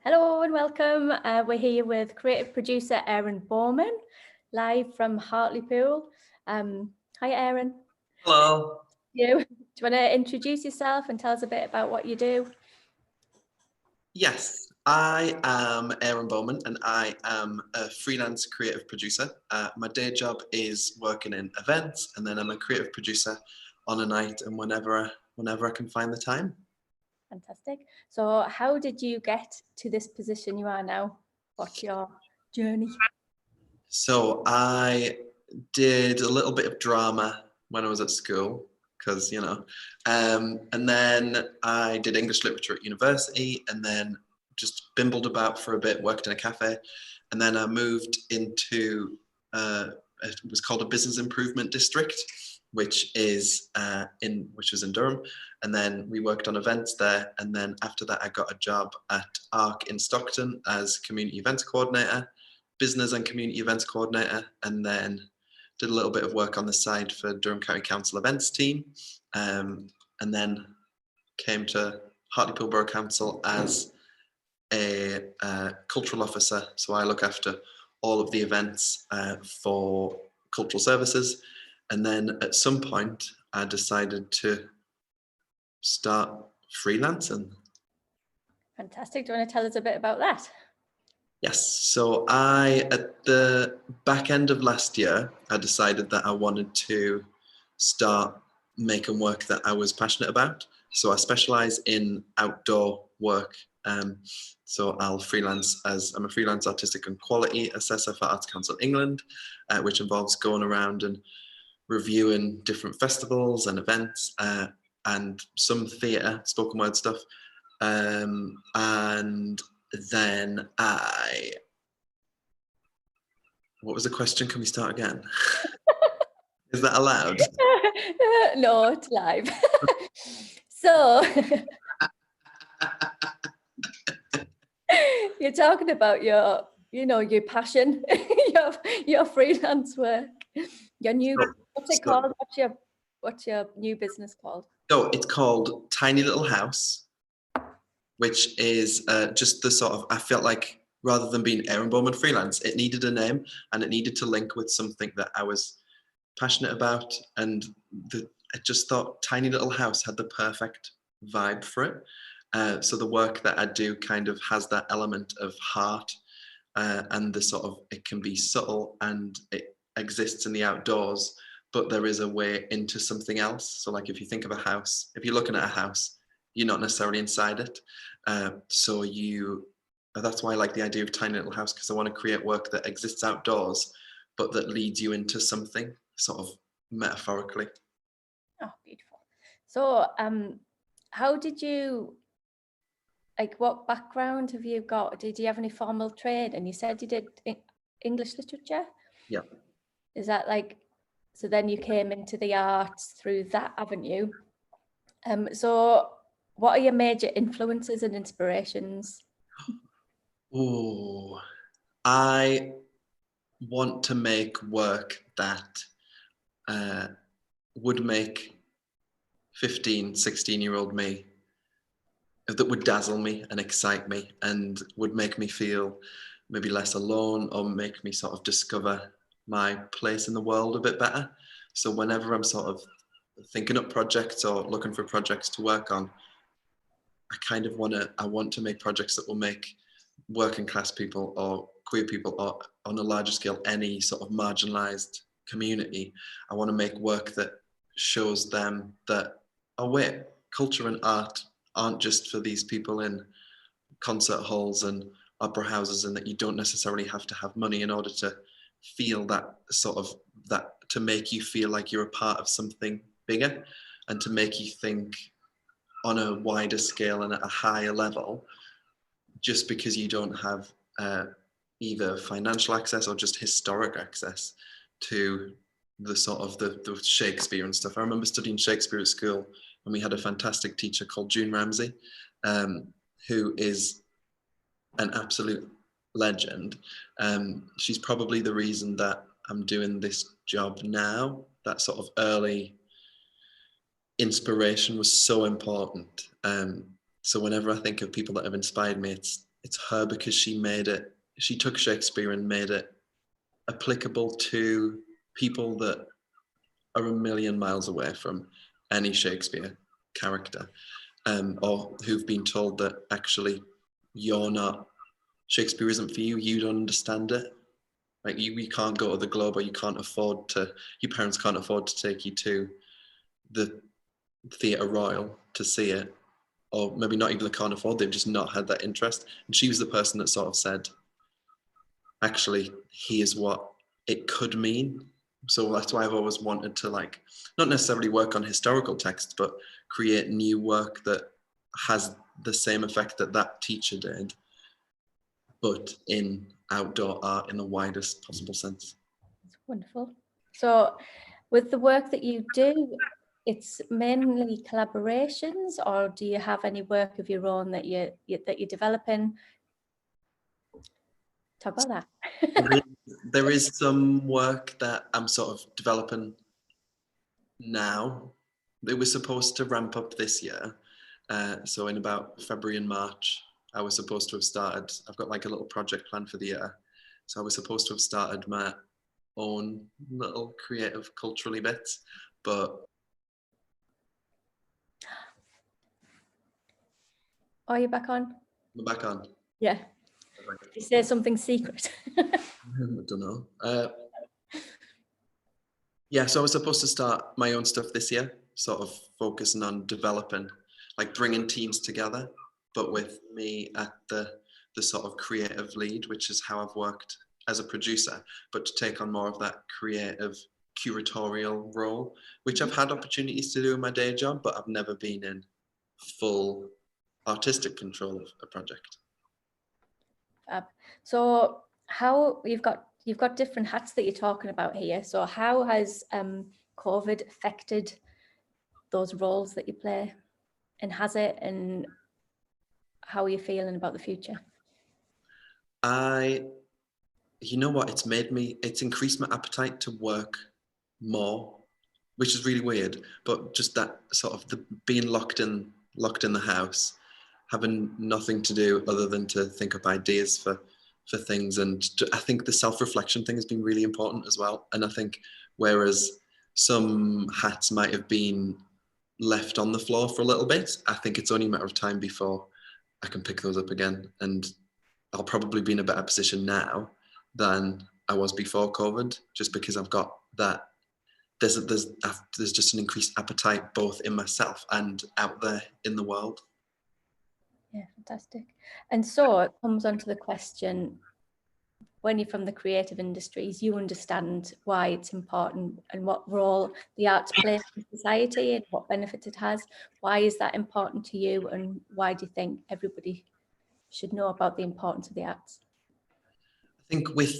Hello and welcome. We're here with creative producer Aaron Bowman, live from Hartlepool. Hi, Aaron. Hello. Do you want to introduce yourself and tell us a bit about what you do? Yes, I am Aaron Bowman and I am a freelance creative producer. My day job is working in events, and then I'm a creative producer on a night and whenever I can find the time. Fantastic. So how did you get to this position you are now? What's your journey? So I did a little bit of drama when I was at school because, and then I did English literature at university and then just bimbled about for a bit, worked in a cafe. And then I moved into, it was called a business improvement district, which was in Durham. And then we worked on events there. And then after that, I got a job at ARC in Stockton as community events coordinator, business and community events coordinator, and then did a little bit of work on the side for Durham County Council events team, and then came to Hartlepool Borough Council as a cultural officer. So I look after all of the events for cultural services. And then at some point, I decided to start freelancing. Fantastic. Do you want to tell us a bit about that? Yes, so at the back end of last year, I decided that I wanted to start making work that I was passionate about. So I specialize in outdoor work. So I'm a freelance artistic and quality assessor for Arts Council England, which involves going around and reviewing different festivals and events, and some theatre, spoken word stuff. And then what was the question? Can we start again? Is that allowed? No, it's live. So you're talking about your passion, your freelance work, your new, what's it called? What's your new business called? So it's called Tiny Little House, which is just the sort of, I felt like rather than being Aaron Bowman freelance, it needed a name and it needed to link with something that I was passionate about. And I just thought Tiny Little House had the perfect vibe for it. So the work that I do kind of has that element of heart, and the sort of, it can be subtle and it exists in the outdoors, but there is a way into something else. So like if you think of a house, if you're looking at a house, you're not necessarily inside it. That's why I like the idea of Tiny Little House, because I want to create work that exists outdoors, but that leads you into something sort of metaphorically. Oh, beautiful. So how did you, like, what background have you got? Did you have any formal trade? And you said you did English literature? Yeah. Is that like, so then you came into the arts through that avenue. So what are your major influences and inspirations? Oh, I want to make work that would make 15, 16-year-old me, that would dazzle me and excite me and would make me feel maybe less alone, or make me sort of discover my place in the world a bit better. So whenever I'm sort of thinking up projects or looking for projects to work on, I want to make projects that will make working class people or queer people, or on a larger scale, any sort of marginalized community. I want to make work that shows them that, oh wait, culture and art aren't just for these people in concert halls and opera houses, and that you don't necessarily have to have money in order to feel that sort of, that to make you feel like you're a part of something bigger, and to make you think on a wider scale and at a higher level, just because you don't have either financial access or just historic access to the sort of the Shakespeare and stuff. I remember studying Shakespeare at school, and we had a fantastic teacher called June Ramsey, who is an absolute legend. She's probably the reason that I'm doing this job now. That sort of early inspiration was so important. So whenever I think of people that have inspired me, it's it's her because she took Shakespeare and made it applicable to people that are a million miles away from any Shakespeare character, or who've been told that actually Shakespeare isn't for you, you don't understand it. Like you can't go to the Globe, or your parents can't afford to take you to the Theatre Royal to see it, or maybe not even they can't afford, they've just not had that interest. And she was the person that sort of said, actually, here's what it could mean. So that's why I've always wanted to, like, not necessarily work on historical texts, but create new work that has the same effect that that teacher did, but in outdoor art in the widest possible sense. It's wonderful. So with the work that you do, it's mainly collaborations, or do you have any work of your own that you're developing? Talk about that. There is some work that I'm sort of developing now. It was supposed to ramp up this year. So in about February and March, I was supposed to have started, I've got like a little project plan for the year. So I was supposed to have started my own little creative culturally bits, but... Are you back on? I'm back on. Yeah. Did you say something secret? I don't know. Yeah, so I was supposed to start my own stuff this year, sort of focusing on developing, like bringing teams together, but with me at the sort of creative lead, which is how I've worked as a producer, but to take on more of that creative curatorial role, which I've had opportunities to do in my day job, but I've never been in full artistic control of a project. So how you've got different hats that you're talking about here. So how has COVID affected those roles that you play, and has it, and how are you feeling about the future? You know what, it's increased my appetite to work more, which is really weird, but just that sort of being locked in the house, having nothing to do other than to think up ideas for things. And I think the self-reflection thing has been really important as well. And I think whereas some hats might have been left on the floor for a little bit, I think it's only a matter of time before I can pick those up again. And I'll probably be in a better position now than I was before COVID, just because I've got that. There's just an increased appetite both in myself and out there in the world. Yeah, fantastic. And so it comes on to the question, when you're from the creative industries, you understand why it's important and what role the arts play in society and what benefits it has. Why is that important to you, and why do you think everybody should know about the importance of the arts? I think with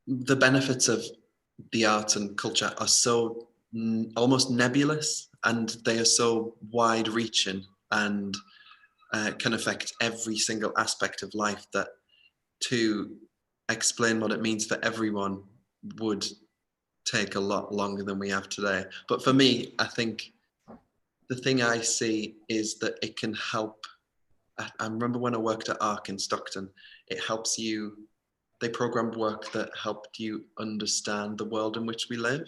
the benefits of the arts and culture are so almost nebulous, and they are so wide reaching and can affect every single aspect of life, that to explain what it means for everyone would take a lot longer than we have today. But for me, I think the thing I see is that it can help. I remember when I worked at ARC in Stockton, it helps you, they programmed work that helped you understand the world in which we live.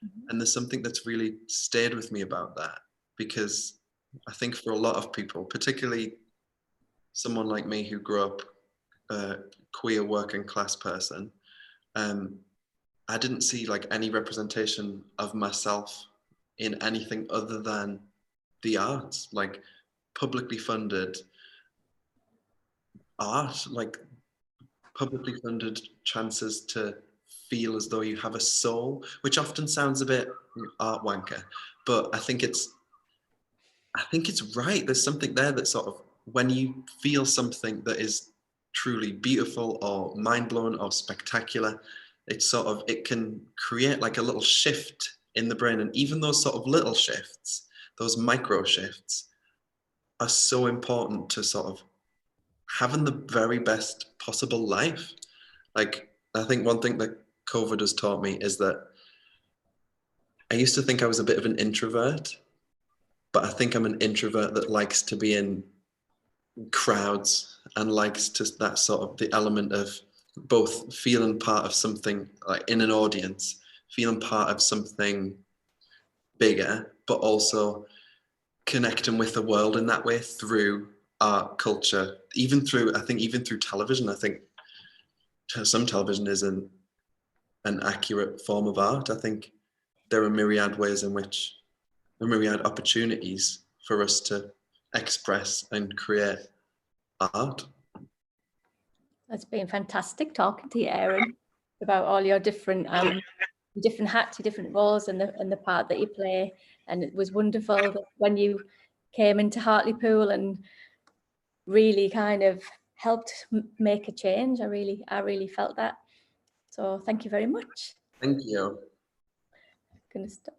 Mm-hmm. And there's something that's really stayed with me about that, because I think for a lot of people, particularly someone like me who grew up a queer working class person, I didn't see like any representation of myself in anything other than the arts, like publicly funded art, like publicly funded chances to feel as though you have a soul, which often sounds a bit art wanker, but I think it's right. There's something there that sort of, when you feel something that is truly beautiful or mind-blowing or spectacular, it can create like a little shift in the brain. And even those sort of little shifts, those micro shifts, are so important to sort of having the very best possible life. Like, I think one thing that COVID has taught me is that I used to think I was a bit of an introvert, but I think I'm an introvert that likes to be in crowds and likes to that sort of the element of both feeling part of something like in an audience, feeling part of something bigger, but also connecting with the world in that way through art, culture, even through, I think, even through television. I think some television is an accurate form of art. I think there are myriad ways in which, myriad opportunities for us to express and create art. It's been fantastic talking to you, Aaron, about all your different different hats, your different roles, and the part that you play. And it was wonderful that when you came into Hartlepool and really kind of helped make a change. I really felt that. So thank you very much. Thank you. Gonna stop.